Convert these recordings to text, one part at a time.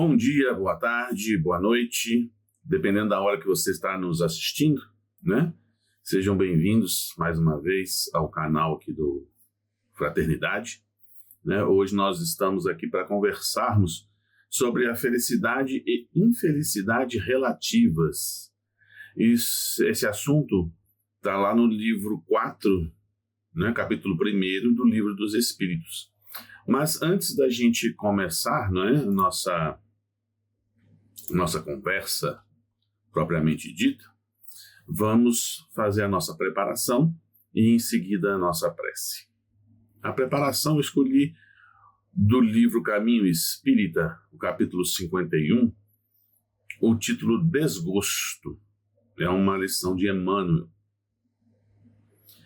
Bom dia, boa tarde, boa noite, dependendo da hora que você está nos assistindo, né? Sejam bem-vindos mais uma vez ao canal aqui do Fraternidade, né? Hoje nós estamos aqui para conversarmos sobre a felicidade e infelicidade relativas. Esse assunto está lá no livro 4, né? Capítulo 1 do Livro dos Espíritos. Mas antes da gente começar, não é, nossa conversa propriamente dita, vamos fazer a nossa preparação e em seguida a nossa prece. A preparação eu escolhi do livro Caminho Espírita, o capítulo 51, o título Desgosto. É uma lição de Emmanuel.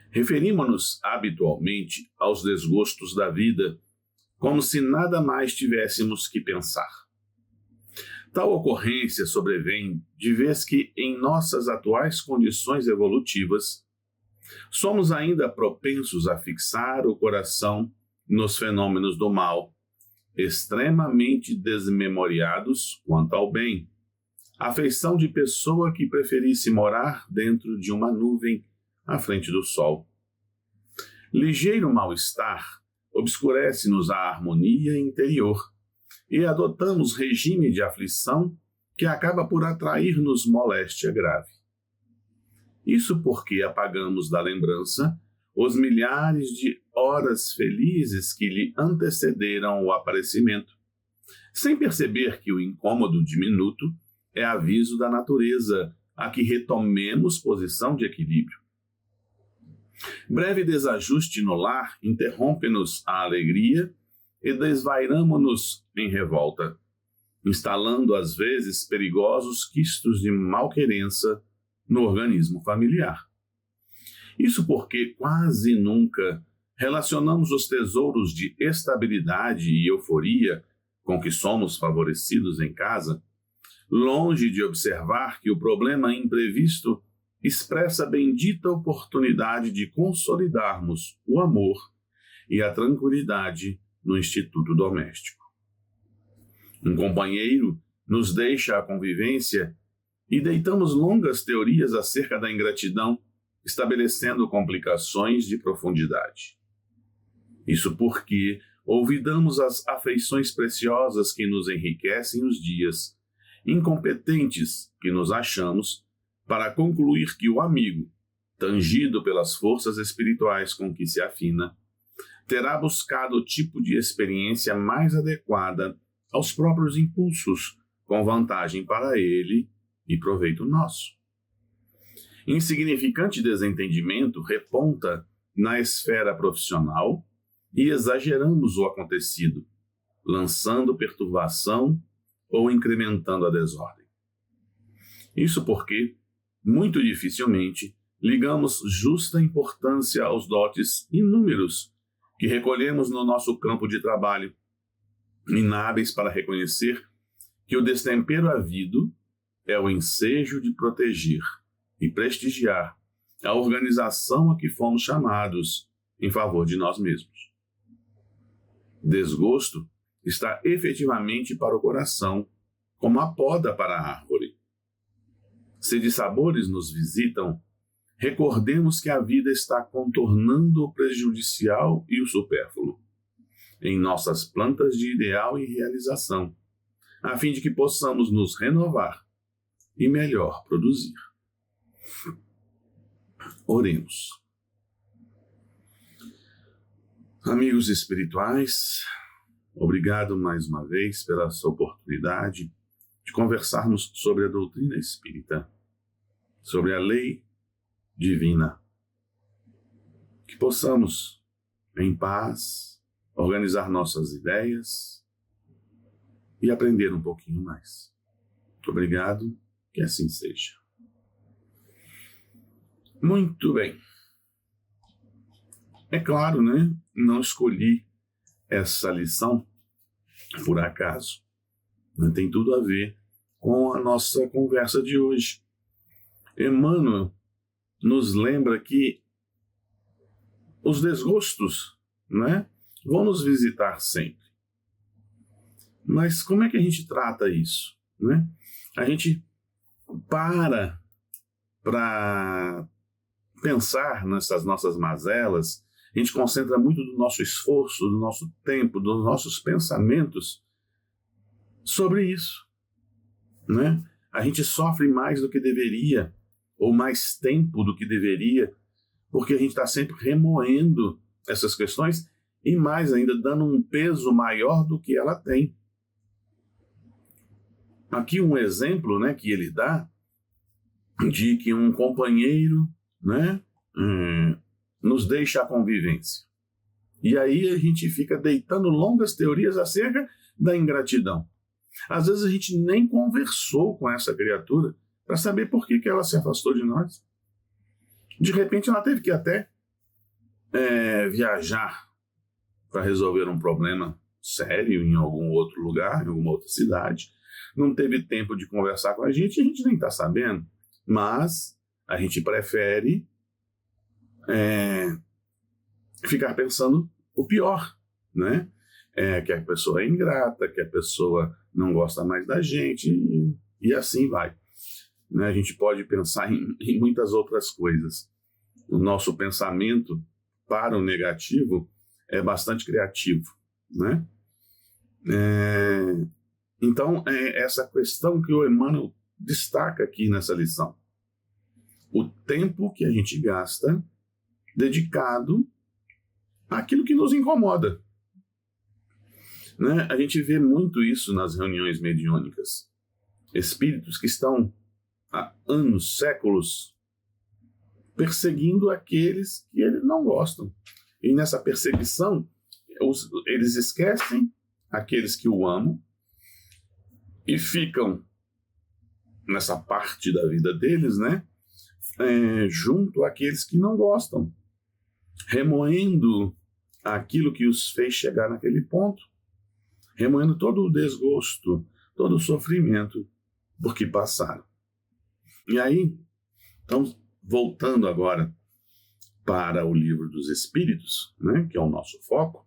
Referimos-nos habitualmente aos desgostos da vida como se nada mais tivéssemos que pensar. Tal ocorrência sobrevém de vez que, em nossas atuais condições evolutivas, somos ainda propensos a fixar o coração nos fenômenos do mal, extremamente desmemoriados quanto ao bem, a feição de pessoa que preferisse morar dentro de uma nuvem à frente do sol. Ligeiro mal-estar obscurece-nos a harmonia interior e adotamos regime de aflição que acaba por atrair-nos moléstia grave. Isso porque apagamos da lembrança os milhares de horas felizes que lhe antecederam o aparecimento, sem perceber que o incômodo diminuto é aviso da natureza a que retomemos posição de equilíbrio. Breve desajuste no lar interrompe-nos a alegria e desvairamo-nos em revolta, instalando às vezes perigosos quistos de malquerença no organismo familiar. Isso porque quase nunca relacionamos os tesouros de estabilidade e euforia com que somos favorecidos em casa, longe de observar que o problema imprevisto expressa a bendita oportunidade de consolidarmos o amor e a tranquilidade no instituto doméstico. Um companheiro nos deixa a convivência e deitamos longas teorias acerca da ingratidão, estabelecendo complicações de profundidade. Isso porque olvidamos as afeições preciosas que nos enriquecem os dias, incompetentes que nos achamos para concluir que o amigo, tangido pelas forças espirituais com que se afina, terá buscado o tipo de experiência mais adequada aos próprios impulsos, com vantagem para ele e proveito nosso. Insignificante desentendimento reponta na esfera profissional e exageramos o acontecido, lançando perturbação ou incrementando a desordem. Isso porque, muito dificilmente, ligamos justa importância aos dotes inúmeros que recolhemos no nosso campo de trabalho, inábeis para reconhecer que o destempero havido é o ensejo de proteger e prestigiar a organização a que fomos chamados em favor de nós mesmos. Desgosto está efetivamente para o coração, como a poda para a árvore. Se dissabores nos visitam, recordemos que a vida está contornando o prejudicial e o supérfluo em nossas plantas de ideal e realização, a fim de que possamos nos renovar e melhor produzir. Oremos. Amigos espirituais, obrigado mais uma vez pela sua oportunidade de conversarmos sobre a doutrina espírita, sobre a lei divina. Que possamos, em paz, organizar nossas ideias e aprender um pouquinho mais. Muito obrigado, que assim seja. Muito bem. É claro, né? Não escolhi essa lição por acaso. Tem tudo a ver com a nossa conversa de hoje. Emmanuel nos lembra que os desgostos, né, vão nos visitar sempre. Mas como é que a gente trata isso, né? A gente para pensar nessas nossas mazelas, a gente concentra muito do nosso esforço, do nosso tempo, dos nossos pensamentos sobre isso, né? A gente sofre mais do que deveria, ou mais tempo do que deveria, porque a gente está sempre remoendo essas questões e mais ainda dando um peso maior do que ela tem. Aqui um exemplo, né, que ele dá de que um companheiro, né, nos deixa a convivência. E aí a gente fica deitando longas teorias acerca da ingratidão. Às vezes a gente nem conversou com essa criatura para saber por que ela se afastou de nós. De repente ela teve que até viajar para resolver um problema sério em algum outro lugar, em alguma outra cidade. Não teve tempo de conversar com a gente nem está sabendo. Mas a gente prefere ficar pensando o pior, né? Que a pessoa é ingrata, que a pessoa não gosta mais da gente, e assim vai. Né? A gente pode pensar em muitas outras coisas. O nosso pensamento para o negativo é bastante criativo, né? Então, essa questão que o Emmanuel destaca aqui nessa lição. O tempo que a gente gasta dedicado àquilo que nos incomoda. Né? A gente vê muito isso nas reuniões mediúnicas. Espíritos que estão há anos, séculos, perseguindo aqueles que eles não gostam. E nessa perseguição, eles esquecem aqueles que o amam e ficam nessa parte da vida deles, né? Junto àqueles que não gostam, remoendo aquilo que os fez chegar naquele ponto, remoendo todo o desgosto, todo o sofrimento por que passaram. E aí, então, voltando agora para o Livro dos Espíritos, né, que é o nosso foco,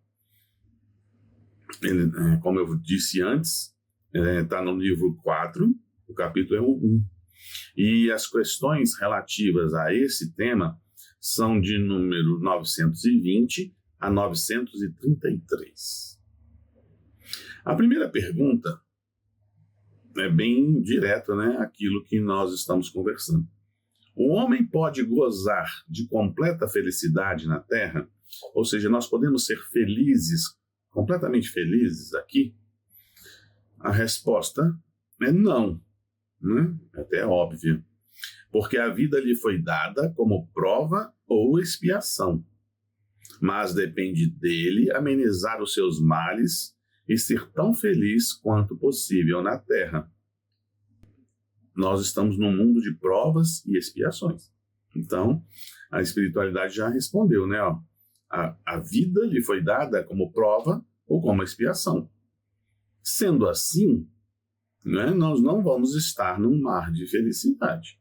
ele, como eu disse antes, está no livro 4, o capítulo é o 1. E as questões relativas a esse tema são de número 920 a 933. A primeira pergunta é bem direta, né, aquilo que nós estamos conversando. O homem pode gozar de completa felicidade na Terra? Ou seja, nós podemos ser felizes, completamente felizes aqui? A resposta é não, né? Até óbvio. Porque a vida lhe foi dada como prova ou expiação. Mas depende dele amenizar os seus males e ser tão feliz quanto possível na Terra. Nós estamos num mundo de provas e expiações. Então, a espiritualidade já respondeu, né? A vida lhe foi dada como prova ou como expiação. Sendo assim, né, nós não vamos estar num mar de felicidade.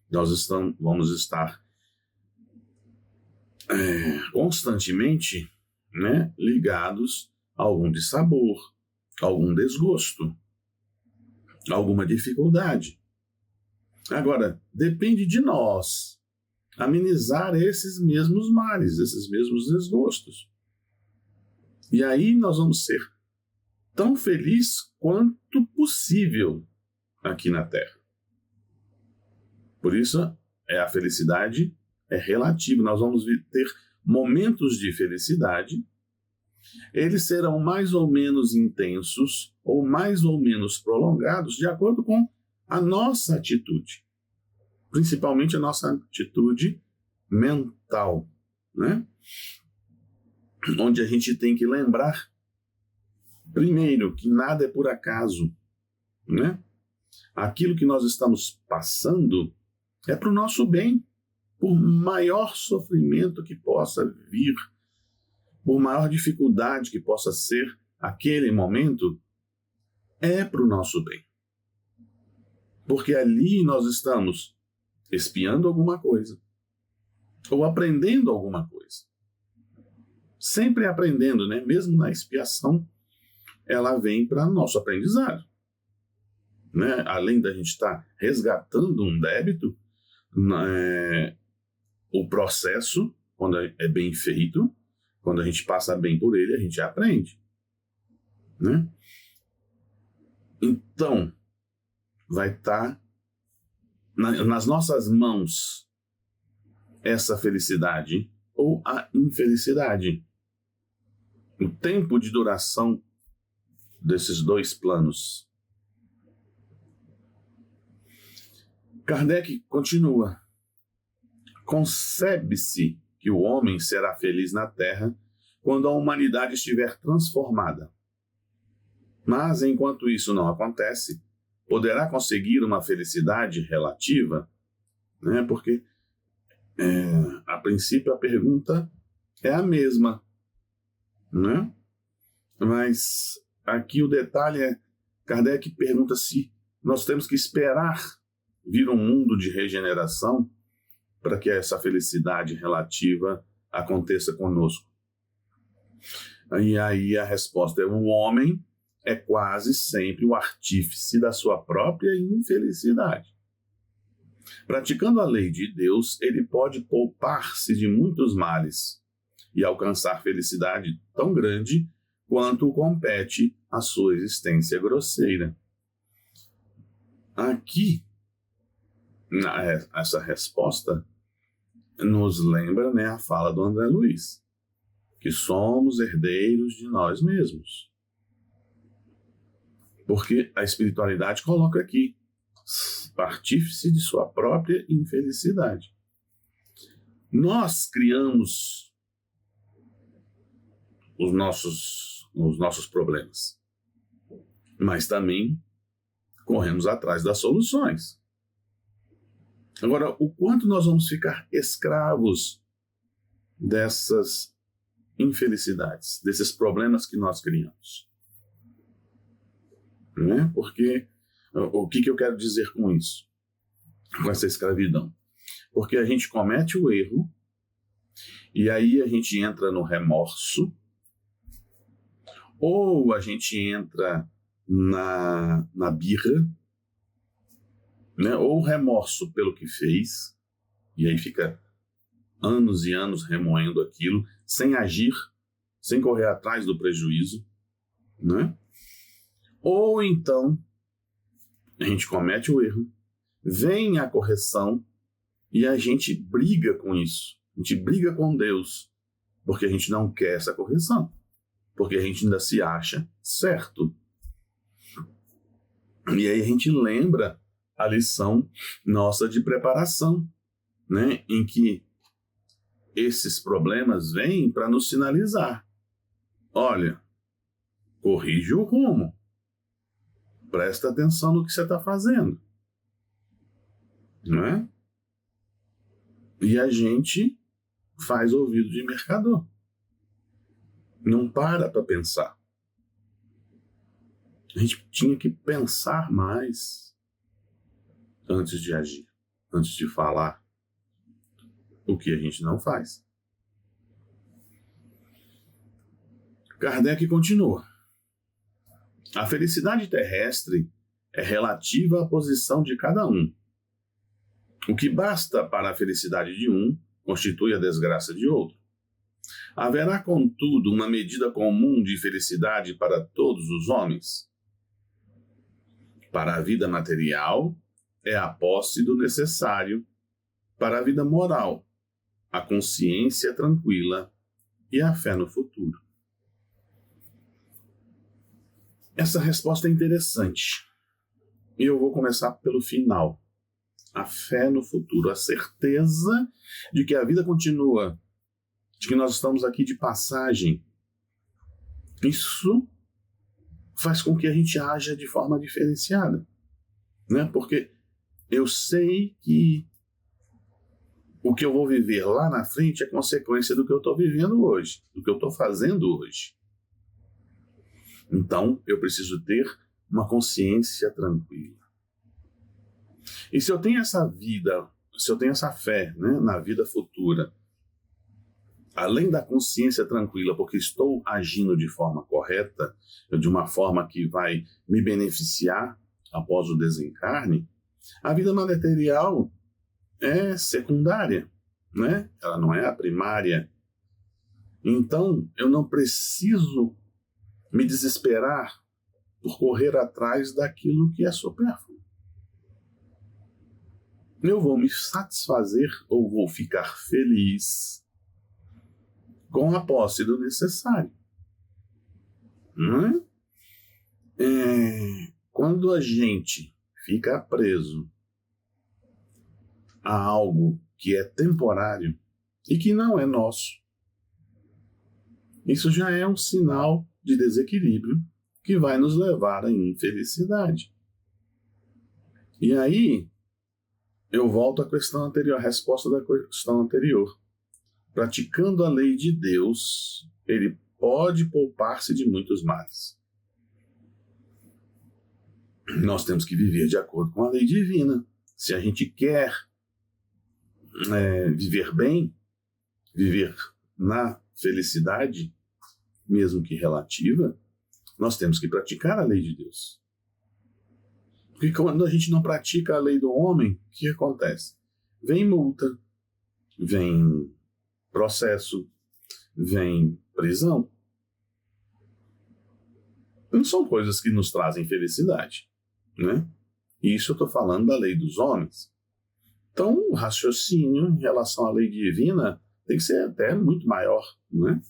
Nós vamos estar constantemente, né, ligados a algum dissabor, algum desgosto, alguma dificuldade. Agora, depende de nós amenizar esses mesmos males, esses mesmos desgostos. E aí nós vamos ser tão felizes quanto possível aqui na Terra. Por isso, a felicidade é relativa. Nós vamos ter momentos de felicidade. Eles serão mais ou menos intensos ou mais ou menos prolongados de acordo com a nossa atitude, principalmente a nossa atitude mental, né? Onde a gente tem que lembrar, primeiro, que nada é por acaso, né? Aquilo que nós estamos passando é para o nosso bem, por maior sofrimento que possa vir, por maior dificuldade que possa ser aquele momento, é para o nosso bem. Porque ali nós estamos expiando alguma coisa, ou aprendendo alguma coisa. Sempre aprendendo, né? Mesmo na expiação, ela vem para nosso aprendizado. Né? Além da gente estar resgatando um débito, o processo, quando é bem feito, quando a gente passa bem por ele, a gente aprende. Né? Então, vai estar nas nossas mãos essa felicidade ou a infelicidade. O tempo de duração desses dois planos. Kardec continua. Concebe-se que o homem será feliz na Terra quando a humanidade estiver transformada. Mas, enquanto isso não acontece, poderá conseguir uma felicidade relativa? Né? Porque, a princípio, a pergunta é a mesma. Né? Mas aqui o detalhe é, Kardec pergunta se nós temos que esperar vir um mundo de regeneração para que essa felicidade relativa aconteça conosco. E aí a resposta é: o homem é quase sempre o artífice da sua própria infelicidade. Praticando a lei de Deus, ele pode poupar-se de muitos males e alcançar felicidade tão grande quanto compete à sua existência grosseira. Aqui, essa resposta nos lembra, né, a fala do André Luiz, que somos herdeiros de nós mesmos. Porque a espiritualidade coloca aqui, artífice de sua própria infelicidade. Nós criamos os nossos problemas, mas também corremos atrás das soluções. Agora, o quanto nós vamos ficar escravos dessas infelicidades, desses problemas que nós criamos? Né? Porque, o que eu quero dizer com isso? Com essa escravidão? Porque a gente comete o erro, e aí a gente entra no remorso, ou a gente entra na birra, né? Ou remorso pelo que fez, e aí fica anos e anos remoendo aquilo, sem agir, sem correr atrás do prejuízo, né? Ou então a gente comete o erro, vem a correção e a gente briga com isso, a gente briga com Deus, porque a gente não quer essa correção, porque a gente ainda se acha certo. E aí a gente lembra a lição nossa de preparação, né? Em que esses problemas vêm para nos sinalizar. Olha, corrige o rumo. Presta atenção no que você está fazendo. Não é? E a gente faz ouvido de mercador. Não para pensar. A gente tinha que pensar mais antes de agir, antes de falar, o que a gente não faz. Kardec continua. A felicidade terrestre é relativa à posição de cada um. O que basta para a felicidade de um constitui a desgraça de outro. Haverá, contudo, uma medida comum de felicidade para todos os homens? Para a vida material, é a posse do necessário. Para a vida moral, a consciência tranquila e a fé no futuro. Essa resposta é interessante. E eu vou começar pelo final. A fé no futuro, a certeza de que a vida continua, de que nós estamos aqui de passagem. Isso faz com que a gente haja de forma diferenciada, né? Porque eu sei que o que eu vou viver lá na frente é consequência do que eu estou vivendo hoje, do que eu estou fazendo hoje. Então, eu preciso ter uma consciência tranquila. E se eu tenho essa vida, se eu tenho essa fé, né, na vida futura, além da consciência tranquila, porque estou agindo de forma correta, de uma forma que vai me beneficiar após o desencarne, a vida material é secundária, né? Ela não é a primária. Então, eu não preciso me desesperar por correr atrás daquilo que é supérfluo. Eu vou me satisfazer ou vou ficar feliz com a posse do necessário. Não é? Quando a gente fica preso a algo que é temporário e que não é nosso, isso já é um sinal de desequilíbrio que vai nos levar à infelicidade. E aí, eu volto à questão anterior, a resposta da questão anterior. Praticando a lei de Deus, ele pode poupar-se de muitos males. Nós temos que viver de acordo com a lei divina. Se a gente quer viver bem, viver na felicidade, mesmo que relativa, nós temos que praticar a lei de Deus. Porque quando a gente não pratica a lei do homem, o que acontece? Vem multa, vem processo, vem prisão. Não são coisas que nos trazem felicidade, né? E isso eu estou falando da lei dos homens. Então, o raciocínio em relação à lei divina tem que ser até muito maior, né?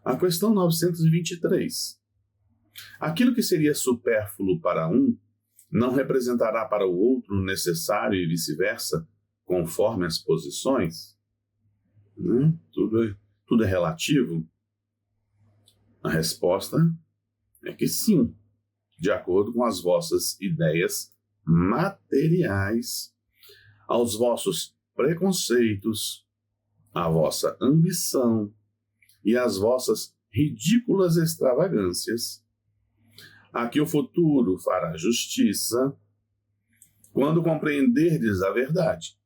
A questão 923. Aquilo que seria supérfluo para um não representará para o outro o necessário e vice-versa, conforme as posições? Né? Tudo é relativo? A resposta é que sim, de acordo com as vossas ideias materiais, aos vossos preconceitos, à vossa ambição e às vossas ridículas extravagâncias, a que o futuro fará justiça quando compreenderdes a verdade.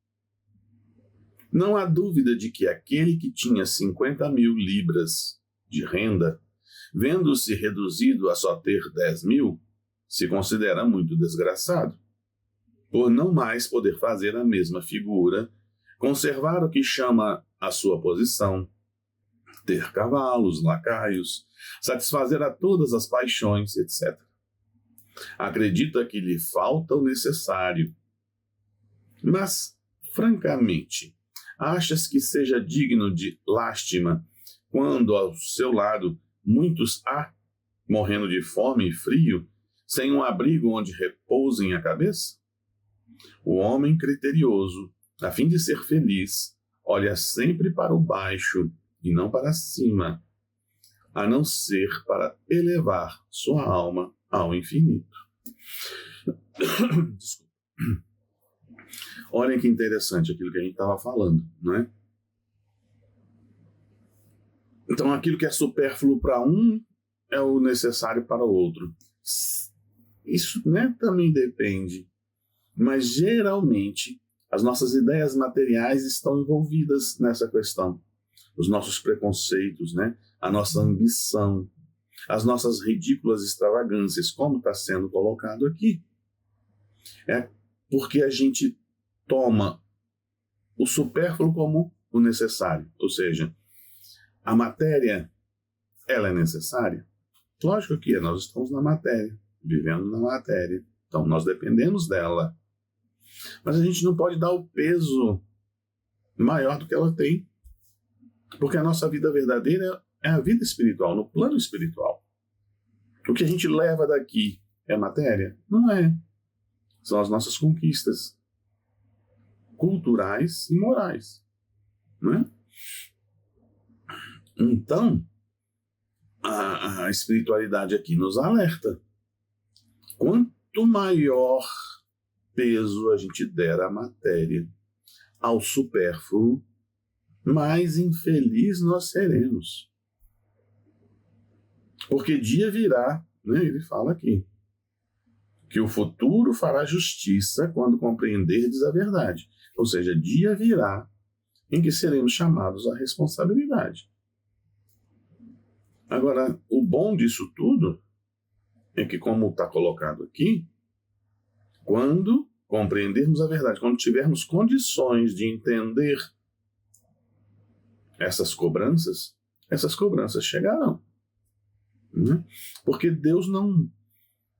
Não há dúvida de que aquele que tinha 50.000 libras de renda, vendo-se reduzido a só ter 10.000, se considera muito desgraçado, por não mais poder fazer a mesma figura, conservar o que chama a sua posição, ter cavalos, lacaios, satisfazer a todas as paixões, etc. Acredita que lhe falta o necessário. Mas, francamente, achas que seja digno de lástima quando ao seu lado muitos há morrendo de fome e frio, sem um abrigo onde repousem a cabeça? O homem criterioso, a fim de ser feliz, olha sempre para o baixo e não para cima, a não ser para elevar sua alma ao infinito. Desculpa. Olhem que interessante aquilo que a gente estava falando, não é? Então, aquilo que é supérfluo para um é o necessário para o outro. Isso, né, também depende. Mas, geralmente, as nossas ideias materiais estão envolvidas nessa questão. Os nossos preconceitos, né? A nossa ambição, as nossas ridículas extravagâncias, como está sendo colocado aqui. É porque a gente toma o supérfluo como o necessário. Ou seja, a matéria, ela é necessária? Lógico que é, nós estamos na matéria, vivendo na matéria. Então, nós dependemos dela. Mas a gente não pode dar o peso maior do que ela tem. Porque a nossa vida verdadeira é a vida espiritual, no plano espiritual. O que a gente leva daqui é matéria? Não é. São as nossas conquistas culturais e morais. Né? Então, a espiritualidade aqui nos alerta. Quanto maior peso a gente der à matéria, ao supérfluo, mais infeliz nós seremos. Porque dia virá, né, ele fala aqui, que o futuro fará justiça quando compreenderdes a verdade. Ou seja, dia virá em que seremos chamados à responsabilidade. Agora, o bom disso tudo é que, como está colocado aqui, quando compreendermos a verdade, quando tivermos condições de entender essas cobranças chegarão. Né? Porque Deus não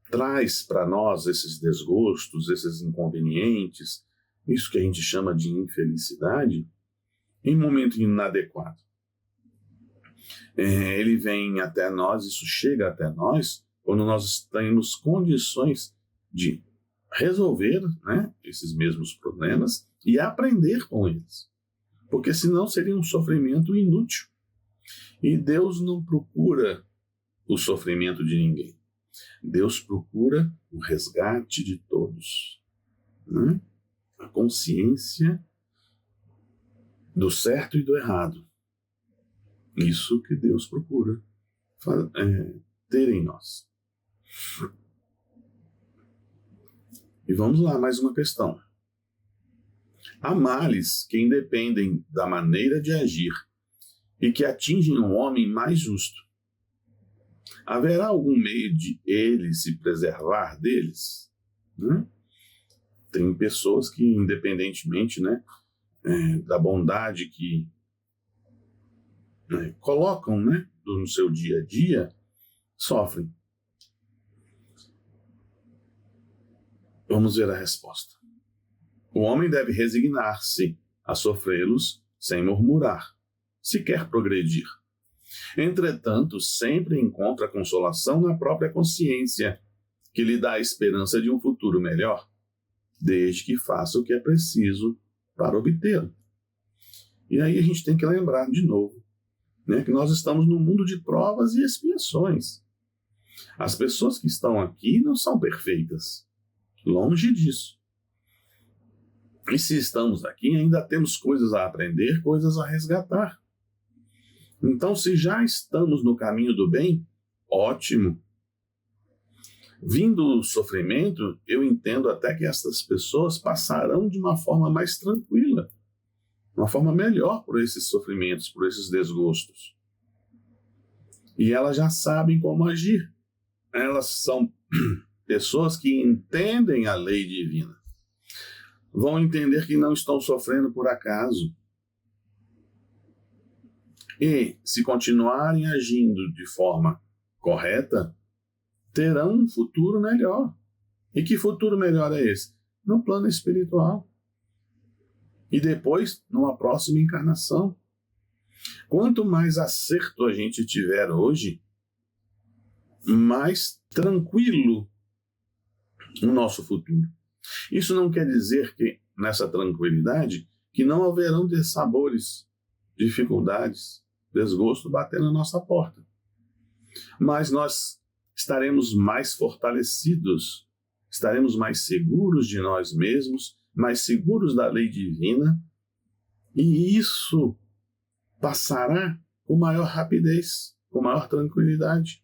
traz para nós esses desgostos, esses inconvenientes, isso que a gente chama de infelicidade, em momento inadequado. Ele vem até nós, isso chega até nós, quando nós temos condições de resolver, né, esses mesmos problemas e aprender com eles. Porque senão seria um sofrimento inútil. E Deus não procura o sofrimento de ninguém. Deus procura o resgate de todos. Né? A consciência do certo e do errado. Isso que Deus procura ter em nós. E vamos lá, mais uma questão. Há males que independem da maneira de agir e que atingem um homem mais justo. Haverá algum meio de ele se preservar deles? Né? Tem pessoas que, independentemente, né, da bondade que colocam, né, no seu dia a dia, sofrem. Vamos ver a resposta. O homem deve resignar-se a sofrê-los sem murmurar, se quer progredir. Entretanto, sempre encontra consolação na própria consciência, que lhe dá a esperança de um futuro melhor, desde que faça o que é preciso para obtê-lo. E aí a gente tem que lembrar de novo, né, que nós estamos num mundo de provas e expiações. As pessoas que estão aqui não são perfeitas. Longe disso. E se estamos aqui, ainda temos coisas a aprender, coisas a resgatar. Então, se já estamos no caminho do bem, ótimo. Vindo o sofrimento, eu entendo até que essas pessoas passarão de uma forma mais tranquila, uma forma melhor por esses sofrimentos, por esses desgostos. E elas já sabem como agir. Elas são pessoas que entendem a lei divina. Vão entender que não estão sofrendo por acaso. E, se continuarem agindo de forma correta, terão um futuro melhor. E que futuro melhor é esse? No plano espiritual. E depois, numa próxima encarnação. Quanto mais acerto a gente tiver hoje, mais tranquilo o nosso futuro. Isso não quer dizer que, nessa tranquilidade, que não haverão dessabores, dificuldades, desgosto batendo na nossa porta. Mas nós estaremos mais fortalecidos, estaremos mais seguros de nós mesmos, mais seguros da lei divina, e isso passará com maior rapidez, com maior tranquilidade.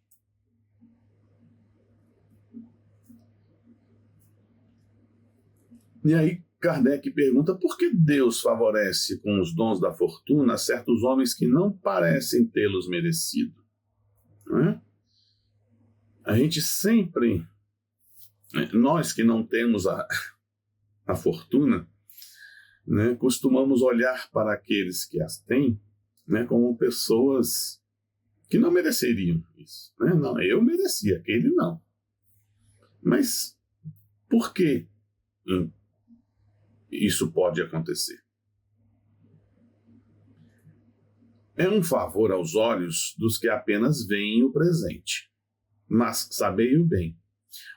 E aí Kardec pergunta por que Deus favorece com os dons da fortuna certos homens que não parecem tê-los merecido? Não é? A gente sempre, nós que não temos a fortuna, né, costumamos olhar para aqueles que as têm, né, como pessoas que não mereceriam isso. Né? Não, eu merecia, aquele não. Mas por que isso pode acontecer? É um favor aos olhos dos que apenas veem o presente. Mas sabei-o bem,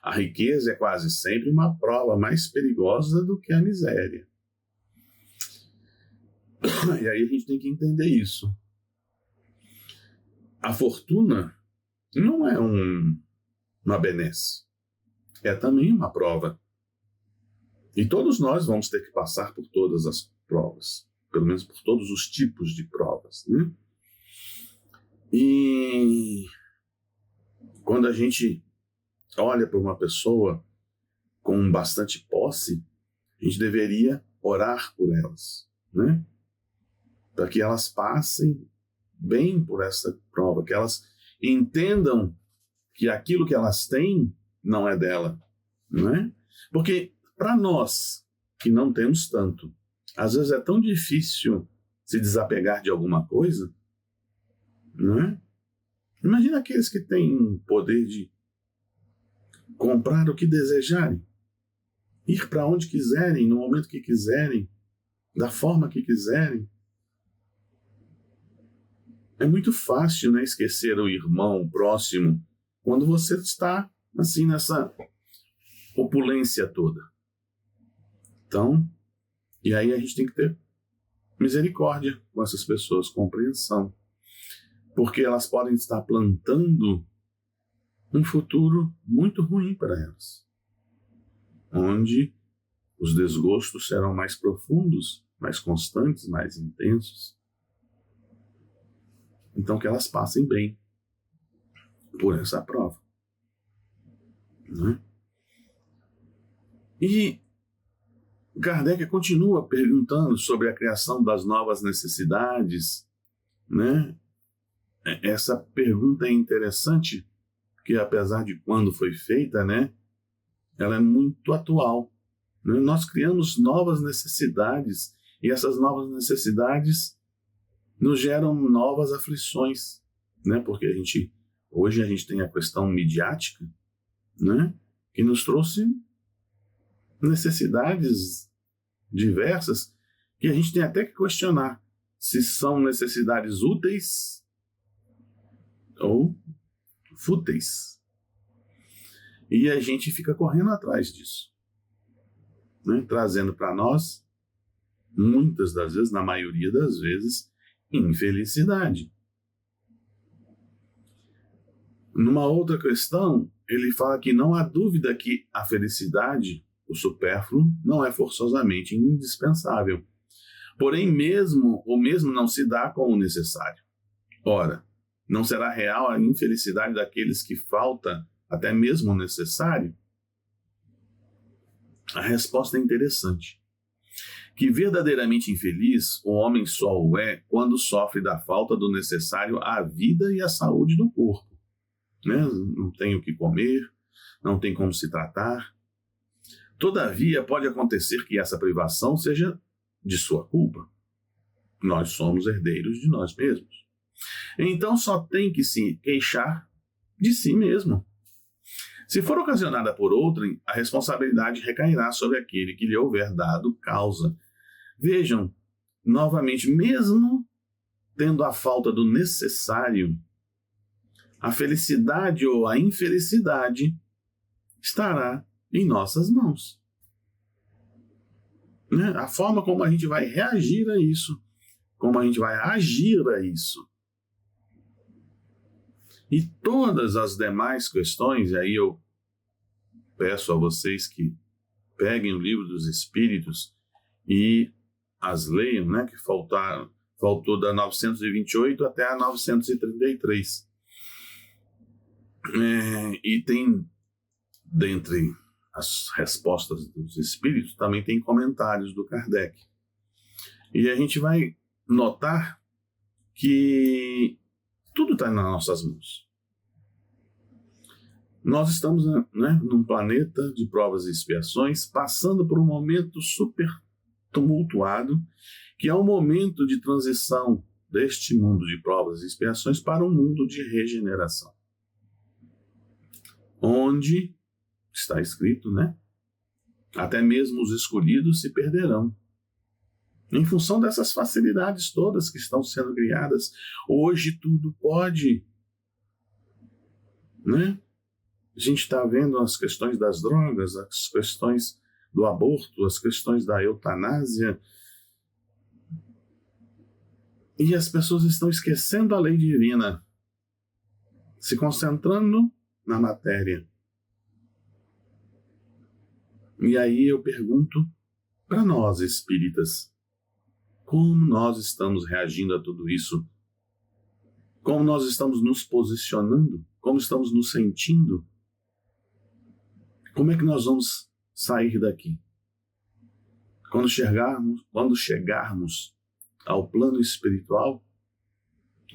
a riqueza é quase sempre uma prova mais perigosa do que a miséria. E aí a gente tem que entender isso. A fortuna não é uma benesse, é também uma prova. E todos nós vamos ter que passar por todas as provas, pelo menos por todos os tipos de provas, né? E quando a gente olha para uma pessoa com bastante posse, a gente deveria orar por elas, né? Para que elas passem bem por essa prova, que elas entendam que aquilo que elas têm não é dela, não é? Porque para nós que não temos tanto, às vezes é tão difícil se desapegar de alguma coisa, não é? Imagina aqueles que têm poder de comprar o que desejarem, ir para onde quiserem, no momento que quiserem, da forma que quiserem. É muito fácil, né, esquecer o irmão, o próximo, quando você está assim nessa opulência toda. Então, e aí a gente tem que ter misericórdia com essas pessoas, compreensão, porque elas podem estar plantando um futuro muito ruim para elas, onde os desgostos serão mais profundos, mais constantes, mais intensos. Então, que elas passem bem por essa prova, né? E Kardec continua perguntando sobre a criação das novas necessidades, né? Essa pergunta é interessante, porque apesar de quando foi feita, né, ela é muito atual, né? Nós criamos novas necessidades e essas novas necessidades nos geram novas aflições, né? Porque hoje a gente tem a questão midiática, né, que nos trouxe necessidades diversas que a gente tem até que questionar se são necessidades úteis ou fúteis. E a gente fica correndo atrás disso, né, trazendo para nós, muitas das vezes, na maioria das vezes, infelicidade. Numa outra questão, ele fala que não há dúvida que a felicidade, o supérfluo, não é forçosamente indispensável. Porém, mesmo não se dá com o necessário. Ora, não será real a infelicidade daqueles que falta até mesmo o necessário? A resposta é interessante. Que verdadeiramente infeliz o homem só o é quando sofre da falta do necessário à vida e à saúde do corpo, né? Não tem o que comer, não tem como se tratar. Todavia, pode acontecer que essa privação seja de sua culpa. Nós somos herdeiros de nós mesmos. Então só tem que se queixar de si mesmo. Se for ocasionada por outrem, a responsabilidade recairá sobre aquele que lhe houver dado causa. Vejam, novamente, mesmo tendo a falta do necessário, a felicidade ou a infelicidade estará em nossas mãos, né? A forma como a gente vai reagir a isso, como a gente vai agir a isso. E todas as demais questões, e aí eu peço a vocês que peguem o Livro dos Espíritos e as leiam, né, que faltou da 928 até a 933. E tem, dentre as respostas dos Espíritos, também tem comentários do Kardec. E a gente vai notar que tudo está nas nossas mãos. Nós estamos, né, num planeta de provas e expiações, passando por um momento super tumultuado, que é um momento de transição deste mundo de provas e expiações para um mundo de regeneração, onde está escrito, né, até mesmo os escolhidos se perderão. Em função dessas facilidades todas que estão sendo criadas, hoje tudo pode, né? A gente está vendo as questões das drogas, as questões do aborto, as questões da eutanásia, e as pessoas estão esquecendo a lei divina, se concentrando na matéria. E aí eu pergunto para nós espíritas, como nós estamos reagindo a tudo isso? Como nós estamos nos posicionando? Como estamos nos sentindo? Como é que nós vamos sair daqui? Quando chegarmos ao plano espiritual,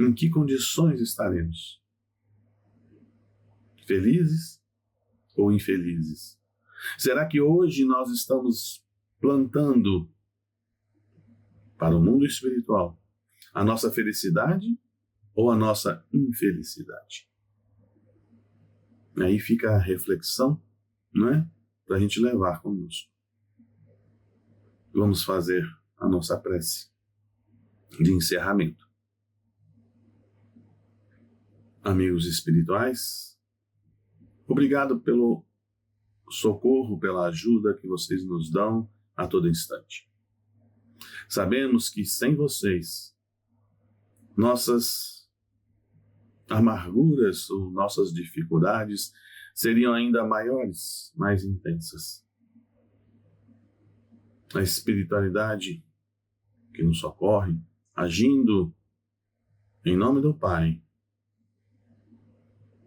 em que condições estaremos? Felizes ou infelizes? Será que hoje nós estamos plantando para o mundo espiritual a nossa felicidade ou a nossa infelicidade? Aí fica a reflexão, não é? Para a gente levar conosco. Vamos fazer a nossa prece de encerramento. Amigos espirituais, obrigado pelo socorro, pela ajuda que vocês nos dão a todo instante. Sabemos que sem vocês, nossas amarguras ou nossas dificuldades seriam ainda maiores, mais intensas. A espiritualidade que nos socorre, agindo em nome do Pai,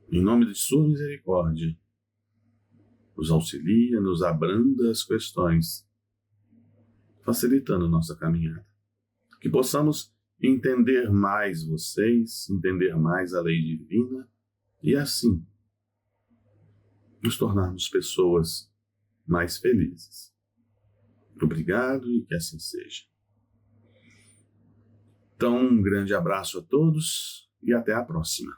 em nome de sua misericórdia, nos auxilia, nos abranda as questões, facilitando nossa caminhada. Que possamos entender mais vocês, entender mais a lei divina e assim nos tornarmos pessoas mais felizes. Obrigado e que assim seja. Então, um grande abraço a todos e até a próxima.